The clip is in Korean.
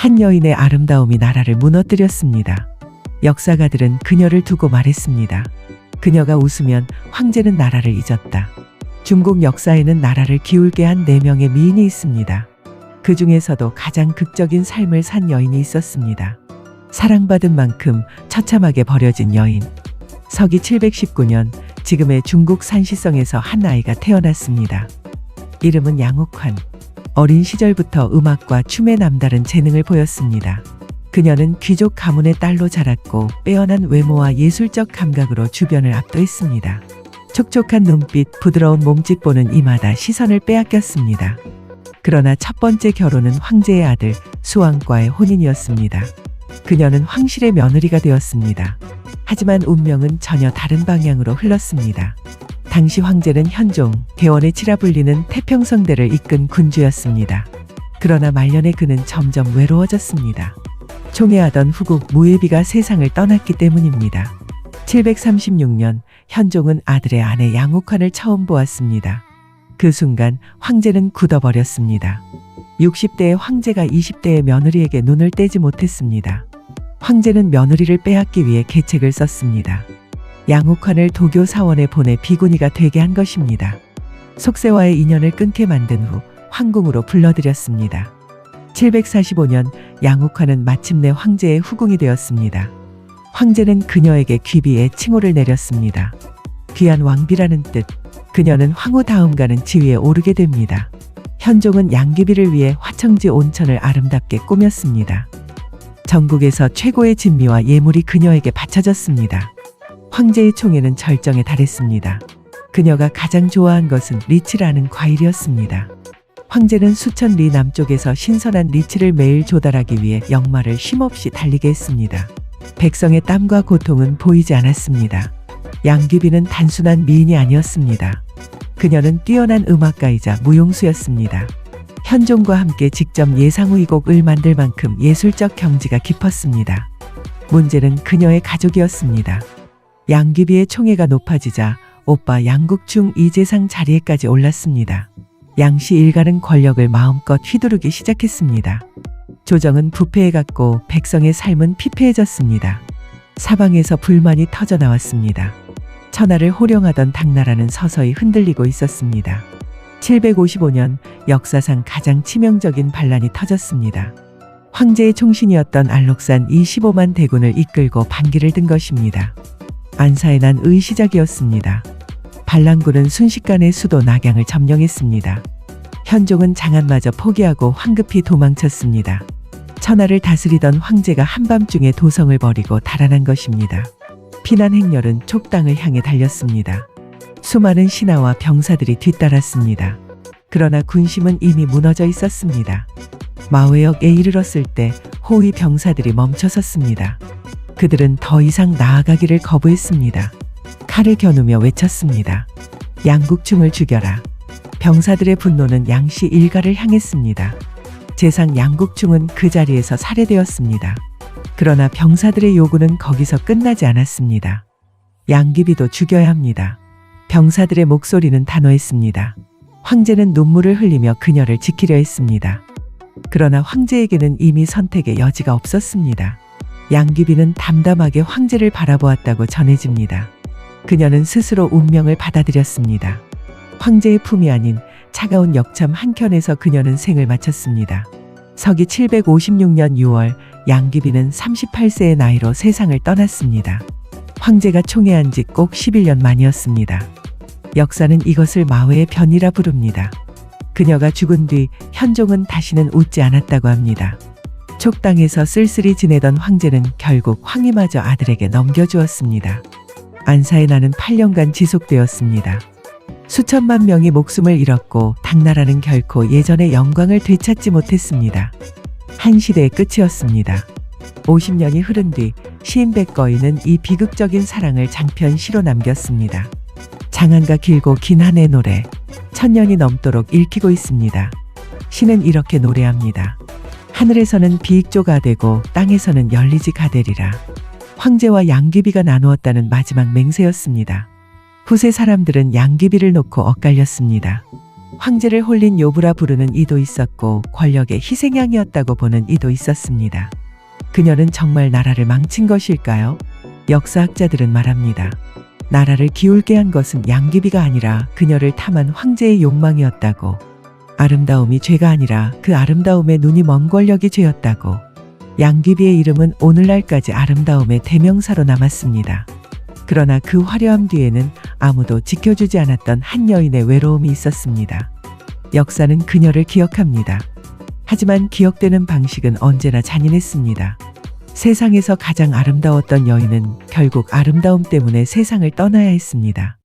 한 여인의 아름다움이 나라를 무너뜨렸습니다. 역사가들은 그녀를 두고 말했습니다. 그녀가 웃으면 황제는 나라를 잊었다. 중국 역사에는 나라를 기울게 한 4명의 미인이 있습니다. 그 중에서도 가장 극적인 삶을 산 여인이 있었습니다. 사랑받은 만큼 처참하게 버려진 여인. 서기 719년 지금의 중국 산시성에서 한 아이가 태어났습니다. 이름은 양옥환. 어린 시절부터 음악과 춤에 남다른 재능을 보였습니다. 그녀는 귀족 가문의 딸로 자랐고 빼어난 외모와 예술적 감각으로 주변을 압도했습니다. 촉촉한 눈빛, 부드러운 몸짓 보는 이마다 시선을 빼앗겼습니다. 그러나 첫 번째 결혼은 황제의 아들 수왕과의 혼인이었습니다. 그녀는 황실의 며느리가 되었습니다. 하지만 운명은 전혀 다른 방향으로 흘렀습니다. 당시 황제는 현종, 개원의 치라 불리는 태평성대를 이끈 군주였습니다. 그러나 말년에 그는 점점 외로워졌습니다. 총애하던 후국 무예비가 세상을 떠났기 때문입니다. 736년 현종은 아들의 아내 양옥환을 처음 보았습니다. 그 순간 황제는 굳어버렸습니다. 60대의 황제가 20대의 며느리에게 눈을 떼지 못했습니다. 황제는 며느리를 빼앗기 위해 계책을 썼습니다. 양옥환을 도교 사원에 보내 비구니가 되게 한 것입니다. 속세와의 인연을 끊게 만든 후 황궁으로 불러들였습니다. 745년 양옥환은 마침내 황제의 후궁이 되었습니다. 황제는 그녀에게 귀비의 칭호를 내렸습니다. 귀한 왕비라는 뜻. 그녀는 황후 다음 가는 지위에 오르게 됩니다. 현종은 양귀비를 위해 화청지 온천을 아름답게 꾸몄습니다. 전국에서 최고의 진미와 예물이 그녀에게 바쳐졌습니다. 황제의 총애는 절정에 달했습니다. 그녀가 가장 좋아한 것은 리치라는 과일이었습니다. 황제는 수천 리 남쪽에서 신선한 리치를 매일 조달하기 위해 역마를 쉼없이 달리게 했습니다. 백성의 땀과 고통은 보이지 않았습니다. 양귀비는 단순한 미인이 아니었습니다. 그녀는 뛰어난 음악가이자 무용수였습니다. 현종과 함께 직접 예상후이곡을 만들 만큼 예술적 경지가 깊었습니다. 문제는 그녀의 가족이었습니다. 양귀비의 총애가 높아지자 오빠 양국충 이재상 자리에까지 올랐습니다. 양씨 일가는 권력을 마음껏 휘두르기 시작했습니다. 조정은 부패해갔고 백성의 삶은 피폐해졌습니다. 사방에서 불만이 터져나왔습니다. 천하를 호령하던 당나라는 서서히 흔들리고 있었습니다. 755년 역사상 가장 치명적인 반란이 터졌습니다. 황제의 총신이었던 알록산 이 15만 대군을 이끌고 반기를 든 것입니다. 안사에 난 의 시작이었습니다. 반란군은 순식간에 수도 낙양을 점령했습니다. 현종은 장안마저 포기하고 황급히 도망쳤습니다. 천하를 다스리던 황제가 한밤중에 도성을 버리고 달아난 것입니다. 피난 행렬은 촉당을 향해 달렸습니다. 수많은 신하와 병사들이 뒤따랐습니다. 그러나 군심은 이미 무너져 있었습니다. 마회역에 이르렀을 때 호위 병사들이 멈춰섰습니다. 그들은 더 이상 나아가기를 거부했습니다. 칼을 겨누며 외쳤습니다. 양국충을 죽여라. 병사들의 분노는 양씨 일가를 향했습니다. 재상 양국충은 그 자리에서 살해되었습니다. 그러나 병사들의 요구는 거기서 끝나지 않았습니다. 양귀비도 죽여야 합니다. 병사들의 목소리는 단호했습니다. 황제는 눈물을 흘리며 그녀를 지키려 했습니다. 그러나 황제에게는 이미 선택의 여지가 없었습니다. 양귀비는 담담하게 황제를 바라보았다고 전해집니다. 그녀는 스스로 운명을 받아들였습니다. 황제의 품이 아닌 차가운 역참 한켠에서 그녀는 생을 마쳤습니다. 서기 756년 6월 양귀비는 38세의 나이로 세상을 떠났습니다. 황제가 총애한 지 꼭 11년 만이었습니다. 역사는 이것을 마회의 변이라 부릅니다. 그녀가 죽은 뒤 현종은 다시는 웃지 않았다고 합니다. 촉당에서 쓸쓸히 지내던 황제는 결국 황위마저 아들에게 넘겨주었습니다. 안사의 난은 8년간 지속되었습니다. 수천만 명이 목숨을 잃었고 당나라는 결코 예전의 영광을 되찾지 못했습니다. 한 시대의 끝이었습니다. 50년이 흐른 뒤 시인 백거인은 이 비극적인 사랑을 장편 시로 남겼습니다. 장안과 길고 긴 한 해 노래, 1000년이 넘도록 읽히고 있습니다. 시는 이렇게 노래합니다. 하늘에서는 비익조가 되고 땅에서는 열리지 가되리라. 황제와 양귀비가 나누었다는 마지막 맹세였습니다. 후세 사람들은 양귀비를 놓고 엇갈렸습니다. 황제를 홀린 요부라 부르는 이도 있었고 권력의 희생양이었다고 보는 이도 있었습니다. 그녀는 정말 나라를 망친 것일까요? 역사학자들은 말합니다. 나라를 기울게 한 것은 양귀비가 아니라 그녀를 탐한 황제의 욕망이었다고. 아름다움이 죄가 아니라 그 아름다움에 눈이 먼 권력이 죄였다고. 양귀비의 이름은 오늘날까지 아름다움의 대명사로 남았습니다. 그러나 그 화려함 뒤에는 아무도 지켜주지 않았던 한 여인의 외로움이 있었습니다. 역사는 그녀를 기억합니다. 하지만 기억되는 방식은 언제나 잔인했습니다. 세상에서 가장 아름다웠던 여인은 결국 아름다움 때문에 세상을 떠나야 했습니다.